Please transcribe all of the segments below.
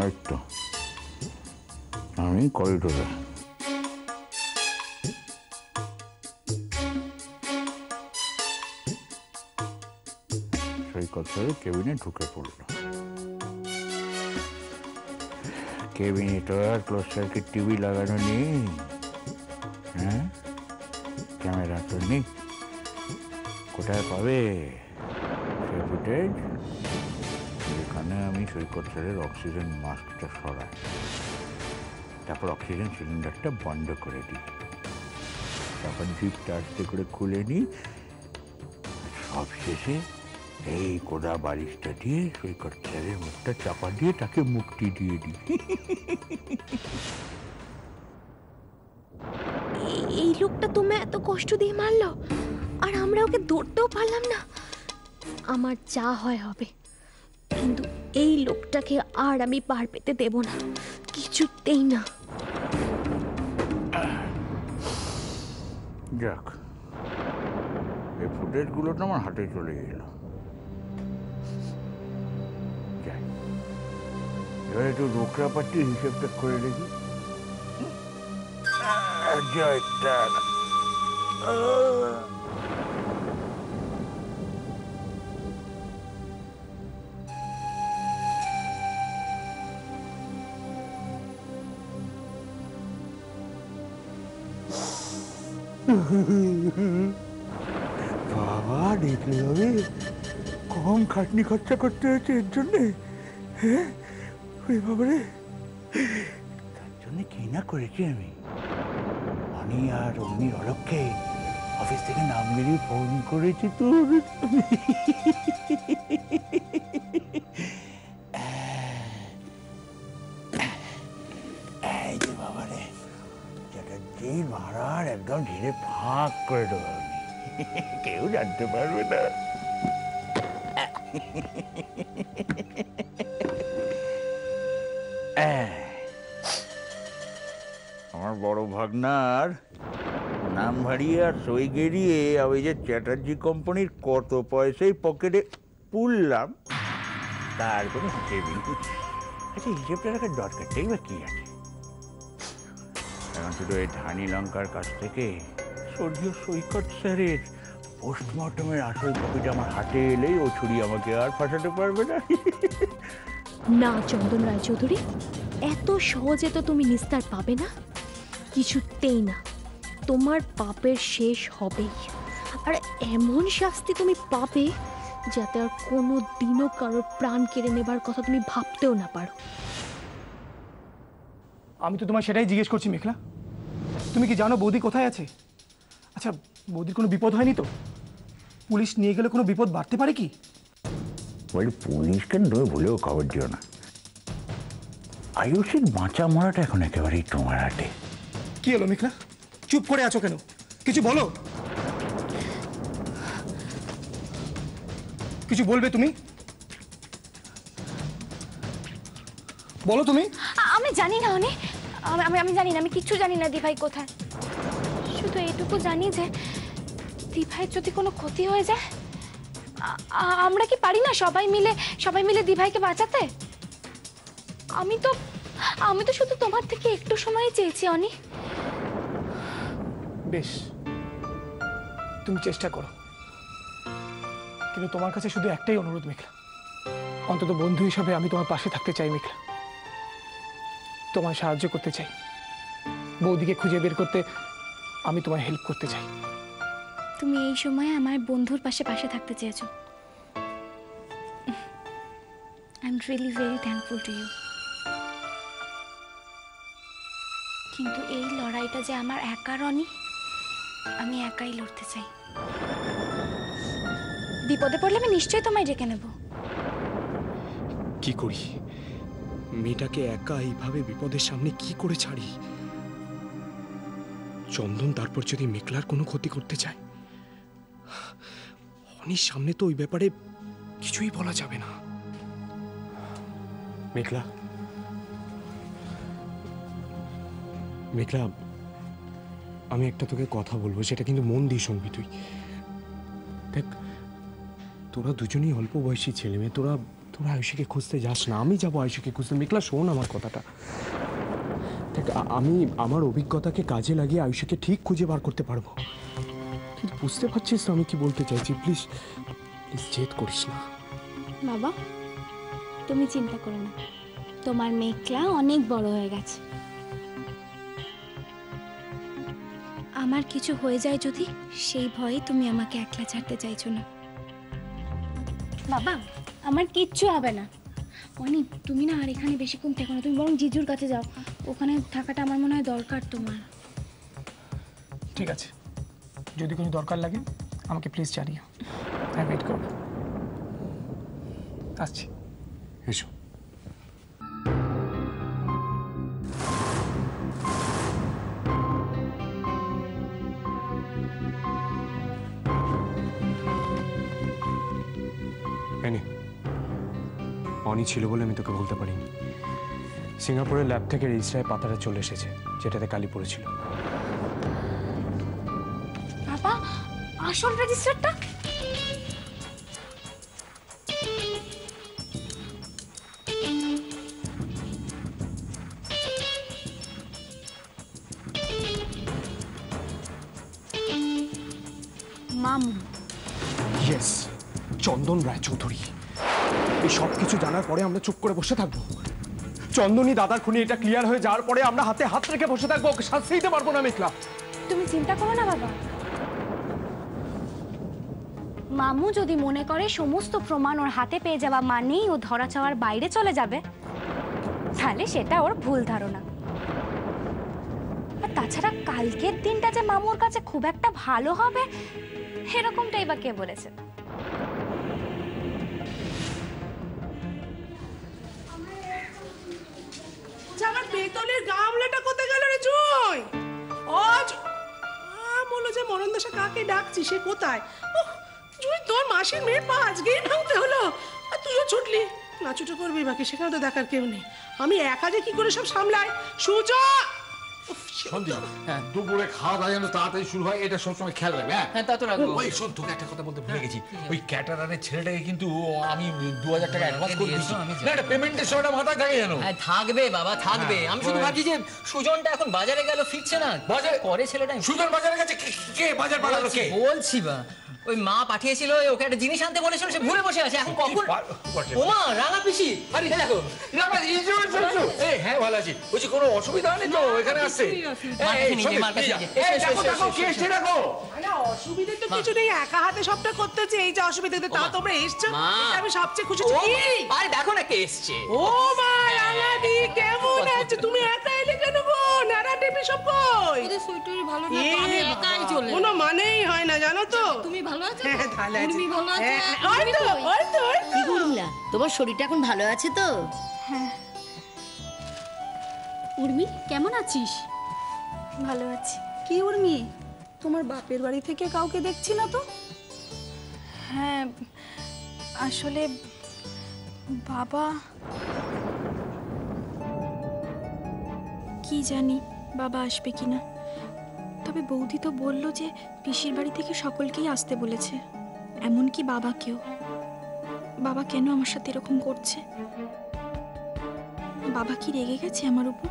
এই তো আমি করিডোরে। সৈকত স্যার কেবিনে ঢুকে পড়ল। কেবিনে তো আর ক্লোজ সার্কিট টিভি লাগানো নেই, হ্যাঁ, ক্যামেরা তো নেই, কোথায় পাবে সে ফুটেজ? যেখানে আমি সৈকত স্যারের অক্সিজেন মাস্কটা সরাই, তারপর অক্সিজেন সিলিন্ডারটা বন্ধ করে দিই, তারপর জিপটা আস্তে করে খুলে নিই, সব শেষে এই কোদা বালিশটা দিয়ে সৈকত স্যারের মুখটা চাপা দিয়ে তাকে মুক্তি দিয়ে দিই। এই লোকটা তুমি এত কষ্ট দিয়ে মারলো, আর আমরা ওকে ধরতেও পারলাম না। আমার যা হয় হবে, কিন্তু এই লোকটাকে আর আমি পার পেতে দেব না, কিছুতেই না। যাক, এই ফুটেজগুলো তো আমার হাতে চলে গেল। যাই, এবার একটু রোকরা পাচ্ছি, হিসেবটা করে দেখি। বাবা, দেখলে হবে কম খাটনি খরচা করতে হয়েছে এর জন্যে। হ্যাঁ, ওই বাবারে, তার জন্য কি না করেছি আমি। অনি আর অগ্নির অলক্ষে অফিস থেকে নাম বেরিয়ে ফোন করেছি তোর। এই যে বাবারে, চ্যাটার্জি মারার একদম ঘিরে ফাঁক করে দেবো আমি, কেউ জানতে পারবে না। আমার বড় ভাগনার নাম ভারিয়ে আর সই গেরিয়ে ওই যে চ্যাটার্জি কোম্পানির কত পয়সাই পকেটে পুরলাম, তার কোনো হিসেব নেই। আচ্ছা, হিসেবটা রাখার দরকারটাই বা কি আছে? এখন শুধু এই ধানি লঙ্কার কাছ থেকে স্বর্গীয় সৈকত স্যারের পোস্টমর্টমের আসল কপিটা আমার হাতে এলেই ও ছুরি আমাকে আর ফাঁসাতে পারবে না। না চন্দন রায়চৌধুরী, এত সহজে তো তুমি নিস্তার পাবে না, কিছুতেই না। তোমার পাপের শেষ হবেই, আর এমন শাস্তি তুমি পাবে যাতে আর কোনো দিনও কারোর প্রাণ কেড়ে নেবার কথা তুমি ভাবতেও না পারো। আমি তো তোমার সেটাই জিজ্ঞেস করছি মেঘলা, তুমি কি জানো বৌদি কোথায় আছে? আচ্ছা, বৌদির কোনো বিপদ হয়নি তো? পুলিশ নিয়ে গেলে কোনো বিপদ বাড়তে পারে কি? বলি, পুলিশকে নয় ভুলেও খবর দিও না। আয়ুষের বাঁচা মরাটা এখন একেবারেই তোমার হাতে। কি হলো মেঘলা, চুপ করে আছো কেন? কিছু বলো, কিছু বলবে তুমি? বলো তুমি। আমি জানি না অনি, আমি জানি না, আমি কিচ্ছু জানি না দিভাই কোথায়। শুধু এইটুকু জানি যে দিভাইয়ের যদি কোনো ক্ষতি হয়ে যায়, আমরা কি পারি না সবাই মিলে দিভাইকে বাঁচাতে? আমি তো শুধু তোমার থেকে একটু সময় চেয়েছি অনি। বেশ, তুমি চেষ্টা করো, কিন্তু তোমার কাছে শুধু একটাই অনুরোধ মেঘলা, অন্তত বন্ধু হিসাবে আমি তোমার পাশে থাকতে চাই মেঘলা, তোমার সাহায্য করতে চাই, বৌদিকে খুঁজে বের করতে আমি তোমায় হেল্প করতে চাই। তুমি এই সময় আমার বন্ধুর পাশে থাকতে চেয়েছো। I am really very thankful to you. কিন্তু এই লড়াইটা যে আমার একার অনি, আমি একাই লড়তে চাই। বিপদে পড়লে আমি নিশ্চয়ই তোমায় ডেকে নেব। কি করি? মেয়েটাকে একা এইভাবে বিপদের সামনে কি করে ছাড়ি? চন্দন তারপর যদি মেঘলার কোনো ক্ষতি করতে চায়, অনির সামনে তো ওই ব্যাপারে কিছুই বলা যাবে না। মেঘলা, মেঘলা, আমি একটা তোকে কথা বলবো, সেটা কিন্তু মন দিয়ে শুনবি তুই। দেখ, তোরা দুজনেই অল্প বয়সী ছেলে মেয়ে, তোরা তোরা আয়ুষীকে খুঁজতে যাস না, আমি যাবো আয়ুষীকে খুঁজতে। মেঘলা শোন আমার কথাটা, দেখ আমি আমার অভিজ্ঞতাকে কাজে লাগিয়ে আয়ুষীকে ঠিক খুঁজে বার করতে পারবো। তুই বুঝতে পারছিস তো আমি কি বলতে চাইছি? প্লিজ প্লিজ জেদ করিস না। বাবা তুমি চিন্তা করো না, তোমার মেঘলা অনেক বড় হয়ে গেছে। আমার কিছু হয়ে যায় যদি, সেই ভয়ে তুমি আমাকে একলা ছাড়তে চাইছো না। বাবা আমার কিচ্ছু হবে না। অনি তুমি না আর এখানে বেশিক্ষণ থেকো না, তুমি বরং জিজুর কাছে যাও, ওখানে থাকাটা আমার মনে হয় দরকার তোমার। ঠিক আছে, যদি কোনো দরকার লাগে আমাকে প্লিজ জানিও, আমি ওয়েট করব। আসছি। এসো। অনি ছিল বলে আমি তোকে বলতে পারিনি, সিঙ্গাপুরের ল্যাব থেকে রেজিস্ট্রারে পাতাটা চলে এসেছে যেটাতে কালি পড়েছিল। বাবা আসল রেজিস্টারটা? মামু। ইয়েস, চন্দন রায়চৌধুরী। এই সব কিছু জানার পরে আমরা চুপ করে বসে থাকবো? চন্দনী দাদার খুনি এটা ক্লিয়ার হয়ে যাওয়ার পরে আমরা হাতে হাত রেখে বসে থাকবো? ওকে শাস্তি দিতে পারবো না মেঘলা। তুমি চিন্তা করো না বাবা, মামু যদি মনে করে সমস্ত প্রমাণ ওর হাতে পেয়ে যাওয়া মানেই ও ধরা চাওয়ার বাইরে চলে যাবে, তাহলে সেটা ওর ভুল ধারণা। আর তাছাড়া কালকের দিনটা যে মামুর কাছে খুব একটা ভালো হবে এরকমটাই বা কে বলেছে? আমার বেতনের গামলাটা কোথায় গেল রে জয়? আজ বলো যে মরণদশা কাকে ডাকছি, সে কোথায়? জয় তোর মাসির মেয়ের পা আজকেই ভাঙতে হলো, আর তুইও ছুটলি। না ছুটে করবি বাকি, সেখানে তো দেখার কেউ নেই। আমি একা যে কি করে সব সামলাই। সুজা সন্দীপ, দুপুরে খাওয়া দাওয়া যেন তাড়াতাড়ি শুরু হয়, এটা সবসময় খেয়াল রাখবে। হ্যাঁ তা তো রাখবো। ওই শোন, তোকে একটা কথা বলতে ভুলে গেছি, ওই ক্যাটারারের ছেলেটাকে কিন্তু আমি 2000 টাকা অ্যাডভান্স করে দিয়েছি। না এটা পেমেন্টের সময়টা মাথায় থাকে জানো? হ্যাঁ থাকবে বাবা থাকবে। আমি শুধু ভাবছি যে সুজনটা এখন বাজারে গেল, ফিরছে না। বাজারে পরে ছেলেটা সুজন বাজারে গেছে? কে বাজার পাঠালো? কে? বলছি বা ওই মা পাঠিয়েছিল, ওকে একটা জিনিস আনতে বলেছিল, সে ভুলে বসে আছে। এখন কখন ওমা রাঙা পিসি, আরে দেখো হ্যাঁ ভালো আছি। বলছি কোনো অসুবিধা নেই তো এখানে আসছে? অসুবিধে তো কিছু নেই, একা হাতে সবটা করতেছে। এই যে অসুবিধা তা তোমরা এসছো, আমি সবচেয়ে খুশি। আরে দেখো না কে এসছে। ও মা রাঙাদি কেমন আছে? তুমি একা এলে কেন গো? নারা টেপি সব কই? ওদের সুইটুরি ভালো না, তো আমি একাই চলে। কোনো মানেই হয় না জানো তো। তুমি ভালো আছো? হ্যাঁ ভালো আছি। তুমি ভালো আছো? ওই তো ওই তো কি করলা? তোমার শরীরটা এখন ভালো আছে তো? হ্যাঁ। উর্মি কেমন আছিস? ভালো আছি। কি উর্মি, তোমার বাপের বাড়ি থেকে কাউকে দেখছি না তো? হ্যাঁ আসলে বাবা, কি জানি বাবা আসবে কিনা। তবে বৌদি তো বললো যে পিসির বাড়ি থেকে সকলকেই আসতে বলেছে, এমনকি বাবাকেও। বাবা কেন আমার সাথে এরকম করছে? বাবা কি রেগে গেছে আমার উপর?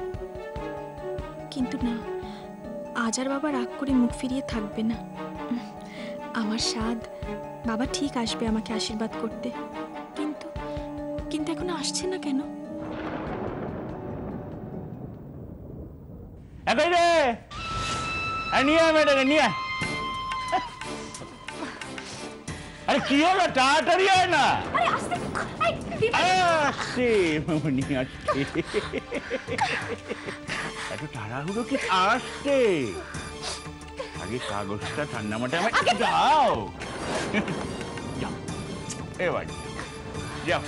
কিন্তু না, আজ আর বাবা রাগ করে মুখ ফিরিয়ে থাকবে না। আমার স্বাদ বাবা ঠিক আসবে আমাকে আশীর্বাদ করতে, কিন্তু কিন্তু এখন আসছে না কেন? রে নিয়ে আয় মেয়েটাকে, নিয়ে আয়। আরে কি হলো, তাড়াতাড়ি আয় না। আসছে মামনি, আসছে। এত তাড়াহুড়ো কি আসছে? আগে কাগজটা ঠান্ডা মাথায় আমাকে দাও। যাও এবার যাও।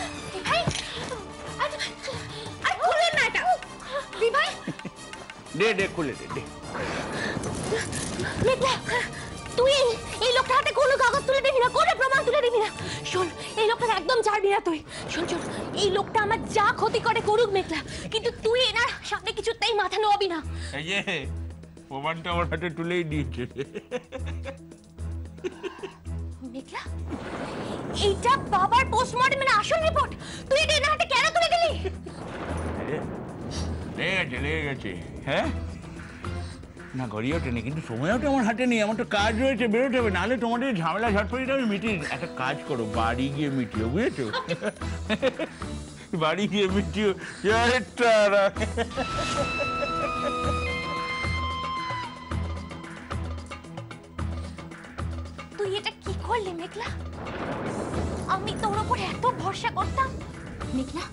দে দে খুলে দে দে। তুই এই লোকটার হাতে কোনো কাগজ তুলে দিবি না, কোনো প্রমাণ তুলে দিবি না। শোন, এই লোকটা একদম ছাড়বি না তুই। শোন শোন, এই লোকটা আমার যা ক্ষতি করে করুক মেঘলা, কিন্তু তুই এনার সামনে কিছুতেই মাথা নোয়াবি না। এই যে প্রমাণটা আমার হাতে তুলেই দিয়েছে। মেঘলা, এইটা বাবার পোস্টমর্টমের আসল রিপোর্ট। তুই এটা এনার হাতে কেন তুলে দিলি? লেগে গেছে। হ্যাঁ না, গড়িয়ে ওঠেনি, কিন্তু সময়ও তো আমার হাতে নেই। আমার তো কাজ রয়েছে, বেরোতে হবে, নাহলে তোমাদের ঝামেলা ঝটপটিটা আমি মিটিয়ে। একটা কাজ করো, বাড়ি গিয়ে মিটিও, বুঝেছো? বাড়ি গিয়ে মিটিও। তুই এটা কি করলি মেঘলা? আমি তোর উপর এত ভরসা করতাম। মেঘলা,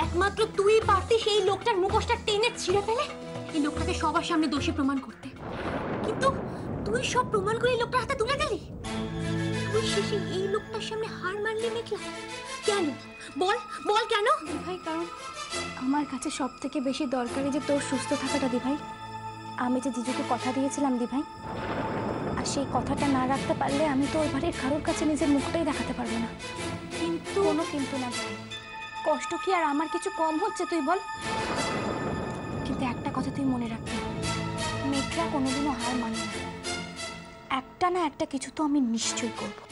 একমাত্র তুই পারতি সেই লোকটার মুখোশটা টেনে ছিঁড়ে ফেলে এই লোকটাকে সবার সামনে দোষী প্রমাণ করতে, কিন্তু তুই সব প্রমাণ করে এই লোকটার হাতে তুলে দিলি। তুই শেষে এই লোকটার সামনে হার মানলি মেঘলা, কেন? বল বল কেন? ভাই, কারণ আমার কাছে সব থেকে বেশি দরকারি যে তোর সুস্থ থাকাটা দিভাই। আমি যে জিজুকে কথা দিয়েছিলাম দিভাই, আর সেই কথাটা না রাখতে পারলে আমি তো ওই বাড়ির কারোর কাছে নিজের মুখটাই দেখাতে পারবো না। কিন্তু কোনো কিন্তু না ভাই, কষ্ট কি আর আমার কিছু কম হচ্ছে তুই বল? কিন্তু একটা কথা তুই মনে রাখবি, মেঘলা কোনোদিনও হার মানে না। একটা না একটা কিছু তো আমি নিশ্চয়ই করবো।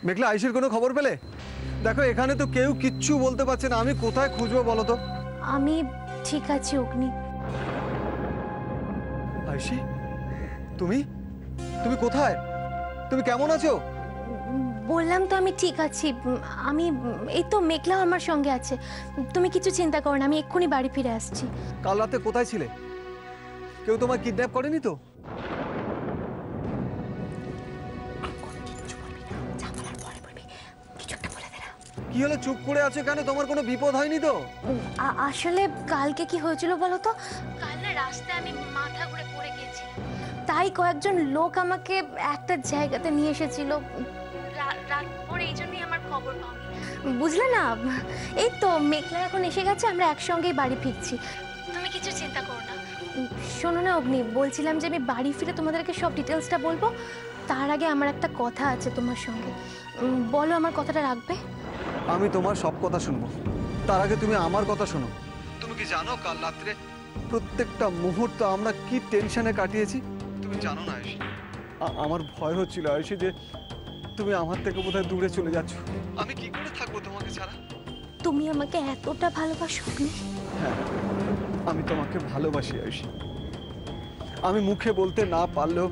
মেঘলা, আয়ুষের কোনো খবর পেলে? দেখো এখানে তো কেউ কিচ্ছু বলতে পারছে না, আমি কোথায় খুঁজবো বলো তো? আমি ঠিক আছি অগ্নি। আয়ুষি, তুমি তুমি কোথায়? তুমি কেমন আছো? বললাম তো আমি ঠিক আছি। আমি এই তো মেঘলা আমার সঙ্গে আছে, তুমি কিছু চিন্তা করো না, আমি এক্ষুনি বাড়ি ফিরে আসছি। কাল রাতে কোথায় ছিলে? কেউ তোমায় কিডন্যাপ করেনি তো? কি হলো, চুপ করে আছো কেন? তোমার কোনো বিপদ হয়নি তো? আসলে কালকে কি হয়েছিল বলো তো? কাল না রাস্তায় আমি মাথা ঘুরে পড়ে গিয়েছিলাম, তাই কয়েকজন লোক আমাকে একটা জায়গাতে নিয়ে এসেছিল। রাত পরে এই জন্যই আমার খবর পাওনি, বুঝলে না? এই তো মেঘলা এখন এসে গেছে, আমরা একসঙ্গেই বাড়ি ফিরছি, তুমি কিছু চিন্তা করো না। শোনো না অগ্নি, বলছিলাম যে আমি বাড়ি ফিরে তোমাদেরকে সব ডিটেলসটা বলবো। তার আগে আমার একটা কথা আছে তোমার সঙ্গে, বলো আমার কথাটা রাখবে? আমি তোমার সব কথা শুনবো, তার আগে তুমি আমার কথা শোনো। তুমি কি জানো কাল রাত্রে প্রত্যেকটা মুহূর্ত আমরা কি টেনশনে কাটিয়েছি? তুমি জানো না আয়ুষি, আমার ভয় হচ্ছিল আয়ুষি যে তুমি আমার থেকে বোধহয় দূরে চলে যাচ্ছ। আমি কি করে থাকবো তোমাকে ছাড়া? তুমি আমাকে এতটা ভালোবাসো অগ্নি? হ্যাঁ, আমি তোমাকে ভালোবাসি আয়ুষি। আমি মুখে বলতে না পারলেও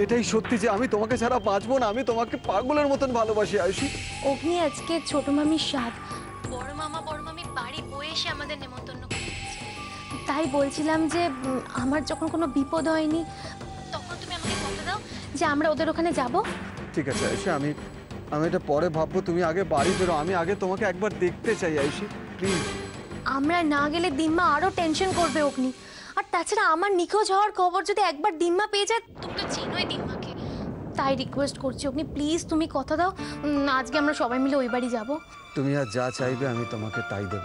এটাই সত্যি যে আমি তোমাকে ছাড়া বাঁচবো না। আমি তোমাকে পাগলের মতন ভালোবাসি আয়ুষি। অগ্নি, আজকে ছোট মামির স্বাদ, বড় মামা বড় মামি বাড়ি বয়ে এসে আমাদের নেমন্তন্ন করেছে। তাই বলছিলাম যে আমার যখন কোনো বিপদ হয়নি তখন তুমি আমাকে কথা দাও যে আমরা ওদের ওখানে যাব। ঠিক আছে আয়ুষি, আমি এটা পরে ভাববো। তুমি আগে বাড়ি বেরো, আমি আগে তোমাকে একবার দেখতে চাই আয়ুষি, প্লিজ। আমরা না গেলে দিম্মা আরো টেনশন করবে অগ্নি, আর তাছাড়া আমার নিখোঁজ হওয়ার খবর যদি একবার দিম্মা পেয়ে যায়, তুমি তো চেনোই দিম্মাকে। তাই রিকোয়েস্ট করছি অগ্নি, প্লিজ তুমি কথা দাও, আজকে আমরা সবাই মিলে ওই বাড়ি যাব। তুমি আর যা চাইবে আমি তোমাকে তাই দেব,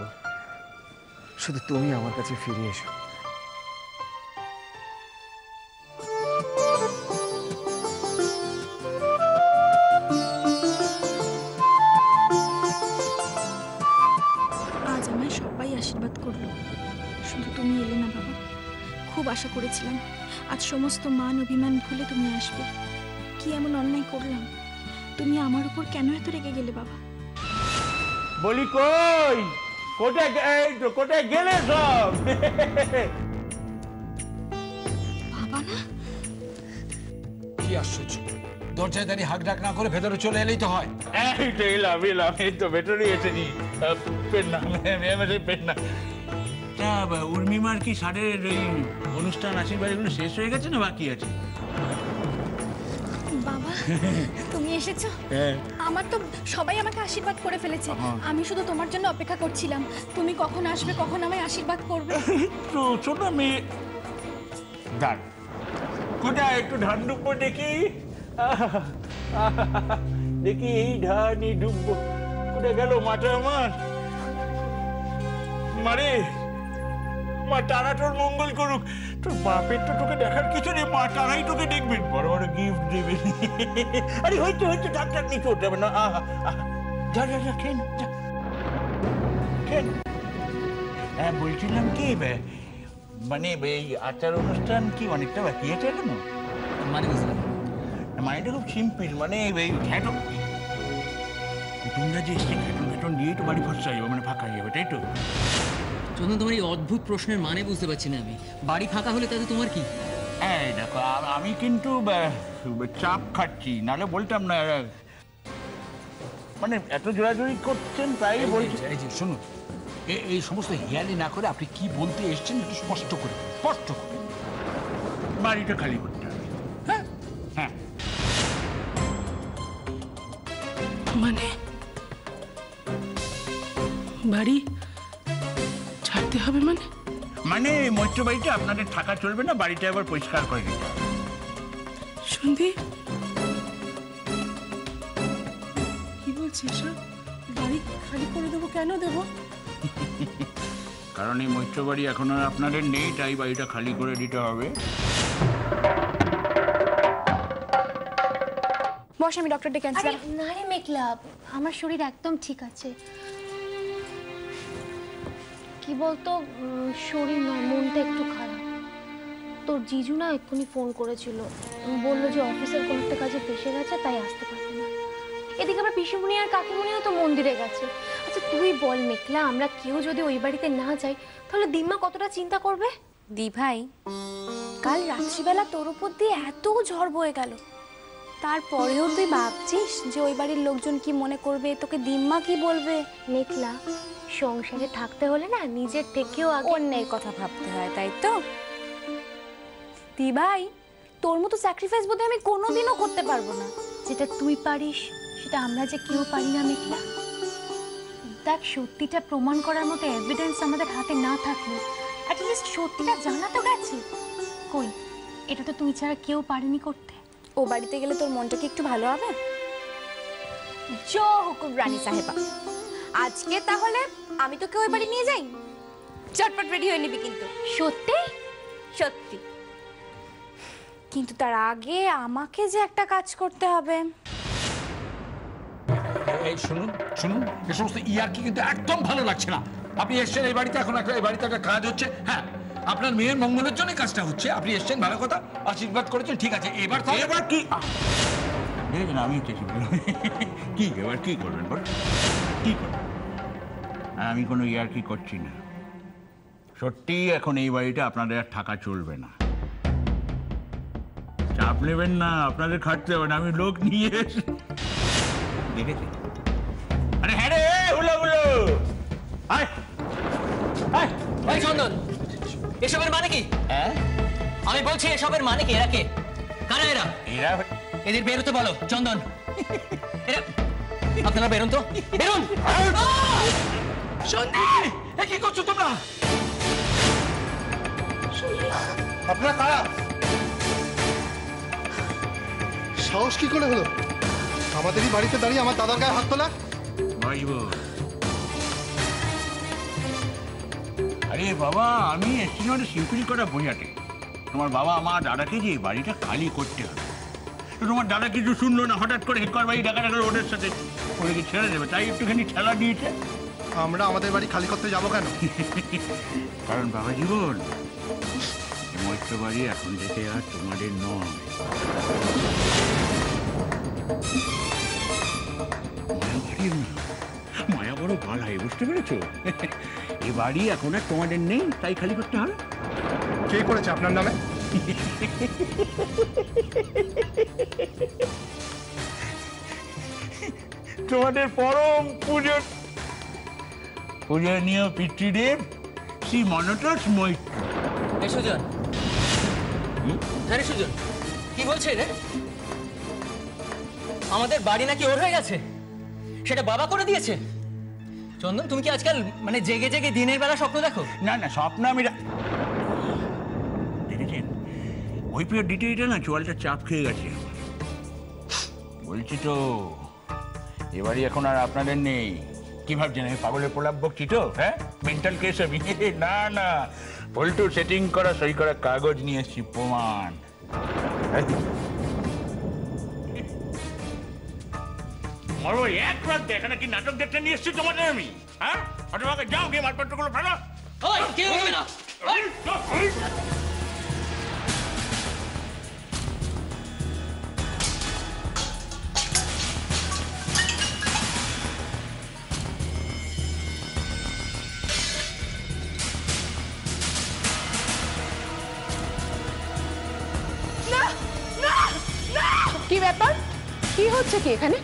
শুধু তুমি আমার কাছে ফিরে এসো। আজ আমায় সবাই আশীর্বাদ করলো, শুধু তুমি এলে না বাবা। খুব আশা করেছিলাম আজ সমস্ত মান অভিমান ভুলে তুমি আসবে। কি এমন অন্যায় করলাম? তুমি আমার উপর কেন এত রেগে গেলে বাবা? বলি কই, কোথায় গেলে সব? বাবা না, কি আশ্চর্য, দরজায় দাঁড়িয়ে হাক ডাক না করে ভেতরে চলে এলেই তো হয়। এই তো এলাম, এই তো ভেতরে এসেছি। পেন না। উর্মিমার কি সারের ওই অনুষ্ঠান আশীর্বাদ এগুলো শেষ হয়ে গেছে না বাকি আছে? বাবা তুমি এসেছো? আমার তো সবাই আমাকে আশীর্বাদ করে ফেলেছে, আমি শুধু তোমার জন্য অপেক্ষা করছিলাম। তুমি কখন আসবে, কখন আমায় আশীর্বাদ করবে। তো ছোট মেয়ে, দাঁড় কোথায় একটু ধান ডুববো দেখি। দেখি এই ধানই ডুববো। কোথায় গেল মাটা আমার? মারে, মা তারা তোর মঙ্গল করুক। তোর বাপের তো তোকে দেখার কিছু নেই, মা তারাই তোকে দেখবেন, বড় বড় গিফট দেবেন। আরে হয়তো থাক নিচে উঠতে হবে না। যা যা যা খেন খেন। হ্যাঁ বলছিলাম কি মানে এই আচার অনুষ্ঠান কি অনেকটা বাকি আছে এখনো? মানে বুঝলাম মানেটা খুব সিম্পল, মানে এই ঘ্যাটন কুটুমরা যে এসছে ঘ্যাটন ঘ্যাটন দিয়েই তো বাড়ি ফসা যাবে, মানে ফাঁকা যাবে, তাই তো? চন্দন, তোমার এই অদ্ভুত প্রশ্নের মানে বুঝতে পারছি না আমি। বাড়ি ফাঁকা হলে তাতে তোমার কি? এই দেখো আমি কিন্তু চাপ খাচ্ছি, নাহলে বলতাম না। মানে এত জোরাজোরি করছেন তাই বলছি। এই যে শুনুন, এই সমস্ত হিয়ালি না করে আপনি কি বলতে এসেছেন একটু স্পষ্ট করে বাড়িটা খালি করতে হবে। হ্যাঁ হ্যাঁ, মানে বাড়ি ছাড়তে হবে মানে? মানে মৈত্র বাড়িতে আপনাদের থাকা চলবে না, বাড়িটা আবার পরিষ্কার করে দিতে হবে। সন্দীপ কি বলছিস? বাড়ি খালি করে দেবো? কেন দেবো? কারণ এই মৈত্র বাড়ি এখন আর আপনাদের নেই, তাই বাড়িটা খালি করে দিতে হবে। বস, আমি ডক্টর ডেকে আনছি। না রে মেঘলা, আমার শরীর একদম ঠিক আছে। কি বলতো, শরীর নয়, মনটা একটু খারাপ। তোর জিজু না এক্ষুনি ফোন করেছিল, বললো যে অফিসের কোনো একটা কাজে ফেসে গেছে, তাই আসতে পারবে না। এদিকে আবার পিসিমণি আর কাকিমণিও তো মন্দিরে গেছে। আচ্ছা তুই বল মেঘলা, আমরা কেউ যদি ওই বাড়িতে না যাই তাহলে দিম্মা কতটা চিন্তা করবে? দি ভাই, কাল রাত্রিবেলা তোর উপর দিয়ে এত ঝড় বয়ে গেল, তারপরেও তুই ভাবছিস যে ওই বাড়ির লোকজন কি মনে করবে, তোকে দিম্মা কি বলবে? মেঘলা, সংসারে থাকতে হলে না নিজের থেকেও আগে অন্যের কথা ভাবতে হয়, তাই তো? দি ভাই, তোর মতো স্যাক্রিফাইস বোধহয় আমি কোনোদিনও করতে পারবো না। যেটা তুই পারিস সেটা আমরা যে কেউ পারি না মেঘলা। দেখ, সত্যিটা প্রমাণ করার মতো এভিডেন্স আমাদের হাতে না থাকলে অ্যাটলিস্ট সত্যিটা জানা তো গেছে। কই, এটা তো তুই ছাড়া কেউ পারেনি করতে। ও বাড়িতে গেলে তোর মনটা কি একটু ভালো হবে? জো হুকুম রানী সাহেবা। আজকে তাহলে আমি তোকে ওই বাড়ি নিয়ে যাই, চটপট রেডি হয়ে নিবি কিন্তু। সত্যি? সত্যি। কিন্তু তার আগে আমাকে যে একটা কাজ করতে হবে। এই শুনুন শুনুন, এই সমস্ত ইয়ার্কি কিন্তু একদম ভালো লাগছে না। আপনি এসছেন এই বাড়িতে, এখন এই বাড়িতে একটা কাজ হচ্ছে। হ্যাঁ, আপনার মেয়ের মঙ্গলের জন্য কাজটা হচ্ছে। আপনি এসছেন, ভালো কথা, আশীর্বাদ করেছেন, ঠিক আছে। এবার কি দেখেন, আমি কি এবার কি করবেন বল, কি করবেন? আমি কোনো ইয়ার্কি করছি না, সত্যি এখন এই বাড়িটা আপনাদের আর থাকা চলবে না। চাপ নেবেন না, আপনাদের খাটতে হবে না, আমি লোক নিয়ে দেখেছি। আরে হ্যাঁ রে, হুলো হুলো, আয় আয়। এই চন্দন, এসবের মানে কি? হ্যাঁ আমি বলছি এসবের মানে কি? এরা কে? কারা এরা? এরা এদের বেরোতে বলো। চন্দন, এরা আপনারা বেরোন তো, বেরোন। সন্দীপ, কি করছো তোমরা? আপনারা কারা? সাহস কি করে হলো আমাদেরই বাড়িতে দাঁড়িয়ে আমার দাদার গায়ে হাত তোলা? আরে বাবা, আমি এসেছিলাম একটা সিম্পল করা বোঝাতে। তোমার বাবা আমার দাদাকে যে বাড়িটা খালি করতে হবে, তো তোমার দাদা কিছু শুনলো না, হঠাৎ করে হেডকোয়ার বাড়ি ডাকা ডাকা ওদের সাথে ওদেরকে ছেড়ে দেবে, তাই একটুখানি ঠেলা দিয়েছে। আমরা আমাদের বাড়ি খালি করতে যাবো কেন? কারণ বাবা জীবন, মৈত্র বাড়ি এখন থেকে আর তোমাদের নয়। মায়া বাড়ির না, মায়া বড় বালাই, বুঝতে পেরেছো? এ বাড়ি এখন আর তোমাদের নেই, তাই খালি করতে হবে। কে করেছে আপনার নামে? তোমাদের পরম পূজনীয় পিতৃদেব শ্রী মনটোষ মৈত্র। এই সুজন, হ্যাঁ রে সুজন, কি বলছে রে? আমাদের বাড়ি নাকি ওর হয়ে গেছে, সেটা বাবা করে দিয়েছে। চন্দন, তুমি কি আজকাল মানে জেগে জেগে দিনের বেলা স্বপ্ন দেখো? না না, স্বপ্ন আমি দেখেছেন, ওই পিরিয়ড ডিটেইলটা না চোয়ালটা চাপ খেয়ে গেছে। বলছি তো, এবারই এখন আর আপনাদের নেই। কি ভাবছেন আমি পাগলের প্রলাপ বকছি তো? হ্যাঁ, মেন্টাল কেস আমি? না না, পল্টু সেটিং করা সই করা কাগজ নিয়ে এসছি, প্রমাণ। বড় এক রাত এখানে কি নাটক দেখতে নিয়ে এসছি তোমাদের আমি? হ্যাঁ, তোমাকে যাও গিয়ে মালপত্রগুলো ফেলো। ওই কেউ হবে না। কি ব্যাপার? কি হচ্ছে কি এখানে?